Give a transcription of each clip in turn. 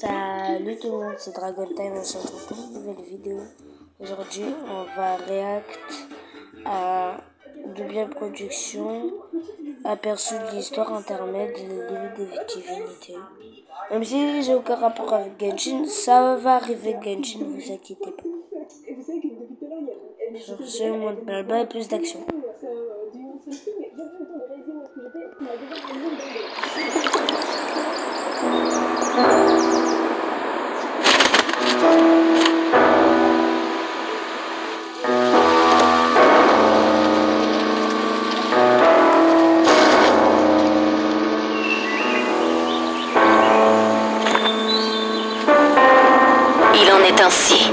Salut tout le monde, c'est Dragon Time, on se retrouve pour une nouvelle vidéo. Aujourd'hui, on va react à Double Production, aperçu de l'histoire intermède de Divinity. Même si j'ai aucun rapport avec Genshin, ça va arriver Genshin, ne vous inquiétez pas. Sur ce, moins de blabla et plus d'action. Il en est ainsi.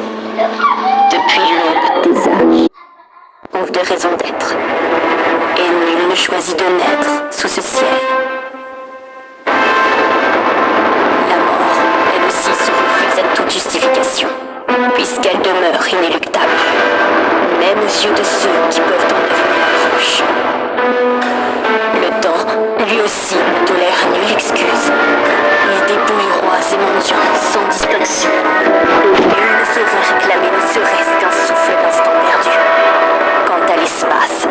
Depuis l'aube des âges, ouvre de raison d'être. Et nul ne choisit de naître sous ce ciel. La mort, elle aussi, se refuse à toute justification, puisqu'elle demeure inéluctable, même aux yeux de ceux qui peuvent en devenir proches. Le temps, lui aussi, ne tolère nulle excuse. Il dépouille rois et mendiants sans distinction. Et nul ne saurait réclamer ne serait-ce qu'un souffle d'instant perdu. Quant à l'espace,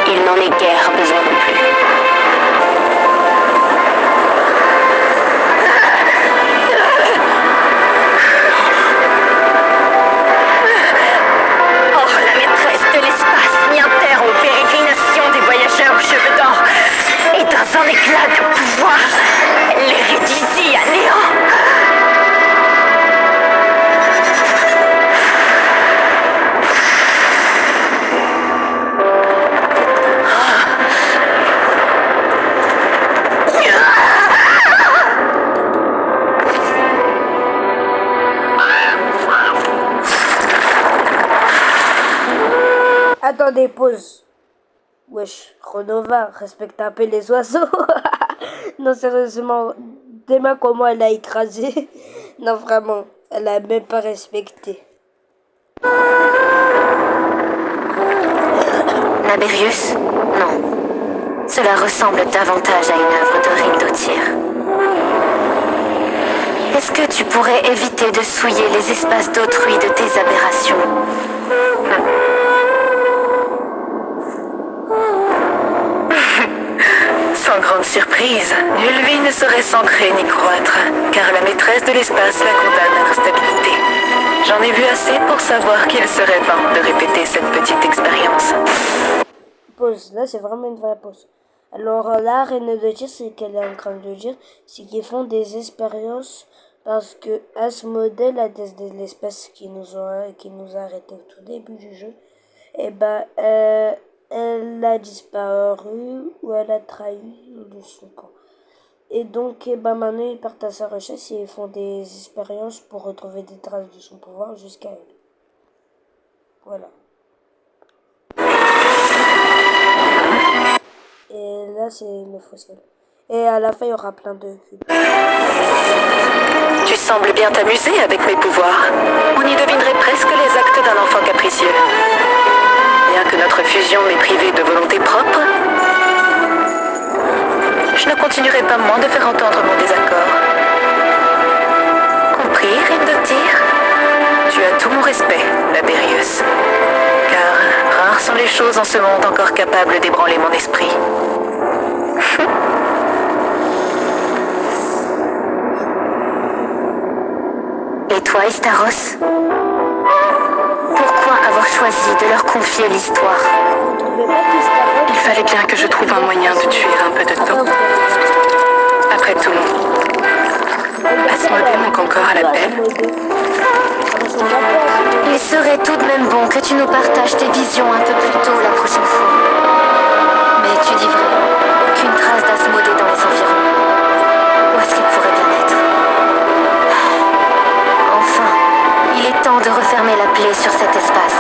il n'en est guère besoin non plus. Or, la maîtresse de l'espace mit un terme aux pérégrinations des voyageurs aux cheveux d'or. Et dans un éclat de pouvoir, elle les réduisit à néant. Attendez, pause. Wesh, Renova, respecte un peu les oiseaux. Non, sérieusement, Dema, comment elle a écrasé. Non, vraiment, elle a même pas respecté. Labérius? Non. Cela ressemble davantage à une œuvre de Rindotir. Est-ce que tu pourrais éviter de souiller les espaces d'autrui de tes aberrations? Sans grande surprise, nulle vie ne saurait s'ancrer ni croître, car la maîtresse de l'espace la condamne à l'instabilité. J'en ai vu assez pour savoir qu'il serait vain de répéter cette petite expérience. Pause, là c'est vraiment une vraie pause. Alors là, Reine de dire, c'est qu'elle est en train de dire, c'est qu'ils font des expériences parce que Asmodée, la déesse de l'espace qui nous a arrêté au tout début du jeu, et elle a disparu ou elle a trahi de son camp. Et donc, maintenant, ils partent à sa recherche et ils font des expériences pour retrouver des traces de son pouvoir jusqu'à elle. Voilà. Et là, c'est le fossile. Et à la fin, il y aura plein de cubes. Tu sembles bien t'amuser avec mes pouvoirs. On y devinerait presque les actes d'un enfant capricieux. Bien que notre fusion m'ait privé de volonté propre, je ne continuerai pas moins de faire entendre mon désaccord. Compris, Rindotir? Tu as tout mon respect, Labérius. Car rares sont les choses en ce monde encore capables d'ébranler mon esprit. Et toi, Istaros? Pourquoi avoir choisi de leur confier l'histoire? Il fallait bien que je trouve un moyen de tuer un peu de temps. Après tout, Asmodée manque encore à l'appel. Il serait tout de même bon que tu nous partages tes visions un peu plus tôt la prochaine fois. Mais tu dis vrai, aucune trace d'Asmodée dans les environs. Où est-ce qu'il pourrait bien être? Enfin, il est temps de refermer la plaie sur cet espace.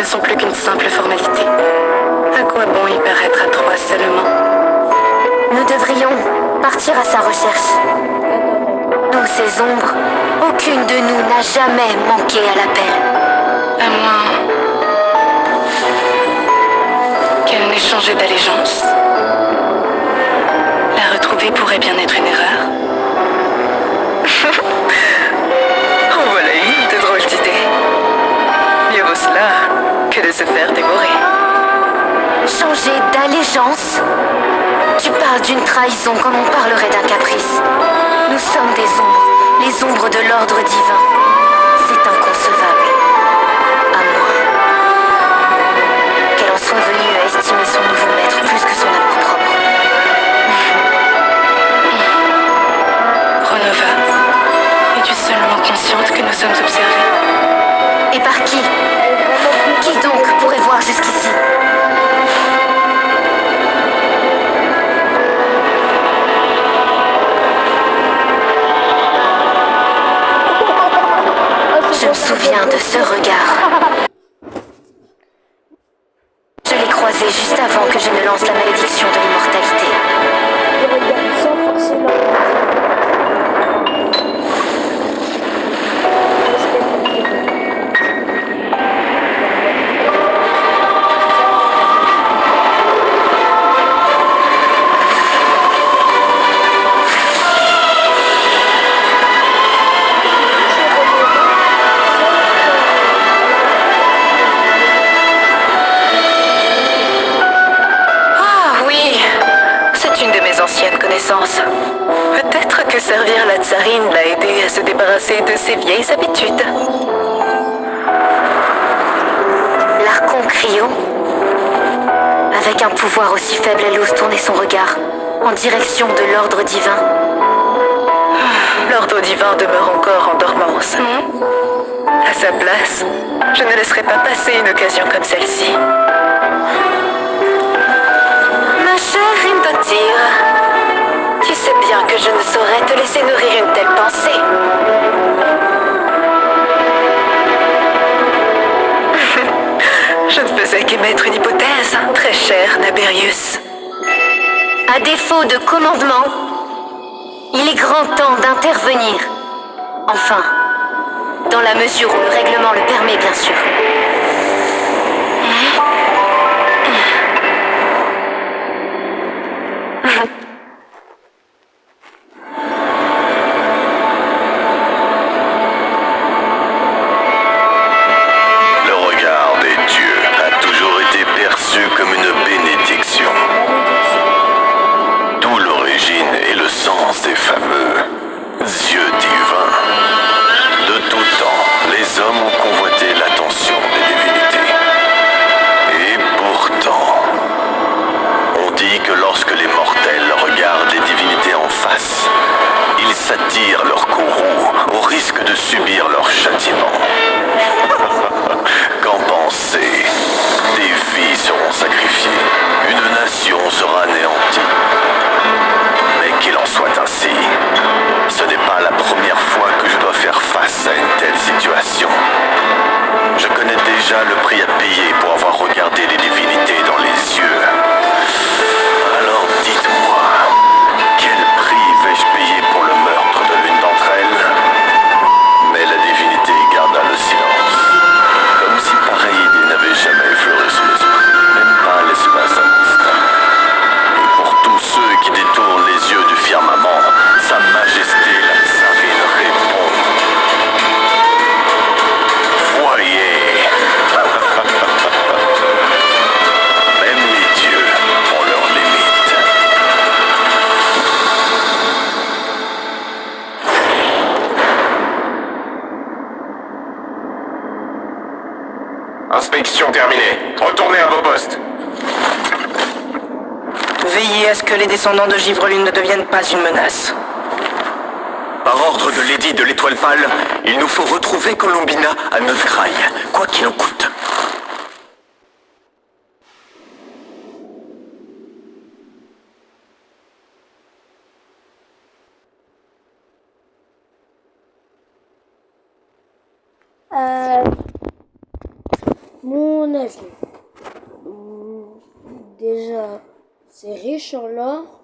ne sont plus qu'une de simples formalités. À quoi bon y paraître à trois seulement? Nous devrions partir à sa recherche. Nous, ces ombres, aucune de nous n'a jamais manqué à l'appel. À moins qu'elle n'ait changé d'allégeance. La retrouver pourrait bien être une erreur. En voilà une de drôle d'idée. Mieux vaut cela que de se faire dévorer. Changer d'allégeance? Tu parles d'une trahison comme on parlerait d'un caprice. Nous sommes des ombres, les ombres de l'ordre divin. C'est inconcevable. À moins qu'elle en soit venue à estimer son nouveau maître plus que son amour-propre. Renova, es-tu seulement consciente que nous sommes observés? Et par qui? Qui donc pourrait voir jusqu'ici? Je me souviens de ce regard. Je l'ai croisé juste avant que je ne lance la malédiction de l'immortalité. Je regarde sans forcément. Ancienne connaissance. Peut-être que servir la tsarine l'a aidé à se débarrasser de ses vieilles habitudes. L'Archon Cryo, avec un pouvoir aussi faible, elle ose tourner son regard en direction de l'ordre divin. L'ordre divin demeure encore en dormance. À sa place, je ne laisserai pas passer une occasion comme celle-ci. Ma chère Rindotir, tu sais bien que je ne saurais te laisser nourrir une telle pensée. Je ne faisais qu'émettre une hypothèse, très chère Naberius. À défaut de commandement, il est grand temps d'intervenir. Enfin, dans la mesure où le règlement le permet, bien sûr. Ces fameux yeux divins. De tout temps, les hommes ont convoité l'attention des divinités. Et pourtant, on dit que lorsque les mortels regardent les divinités en face, ils s'attirent leur courroux au risque de subir leur châtiment. Qu'en penser? Des vies seront sacrifiées, une nation sera anéantie. Qu'il en soit ainsi, ce n'est pas la première fois que je dois faire face à une telle situation. Je connais déjà le prix à payer pour avoir regardé les divinités dans les yeux. Alors dites-moi, quel prix vais-je payer pour le meurtre de l'une d'entre elles? Mais la divinité garda le silence, comme si pareille idée n'avait jamais effleuré son esprit, même pas l'espace d'un instant. Pour tous ceux qui détournent les yeux du firmament, Sa Majesté la Tsarine répond. Voyez. Même les dieux ont leurs limites. Inspection terminée. Retournez à vos postes. Veillez à ce que les descendants de Givrelune ne deviennent pas une menace. Par ordre de Lady de l'Étoile Pâle, il nous faut retrouver Colombina à Neufgrail, quoi qu'il en coûte. Mon avis. déjà, c'est riche en lore.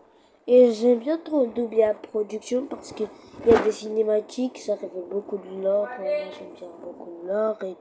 Et j'aime bien trop Nubia Production parce qu'il y a des cinématiques, ça révèle beaucoup de lore. Moi, j'aime bien beaucoup de lore et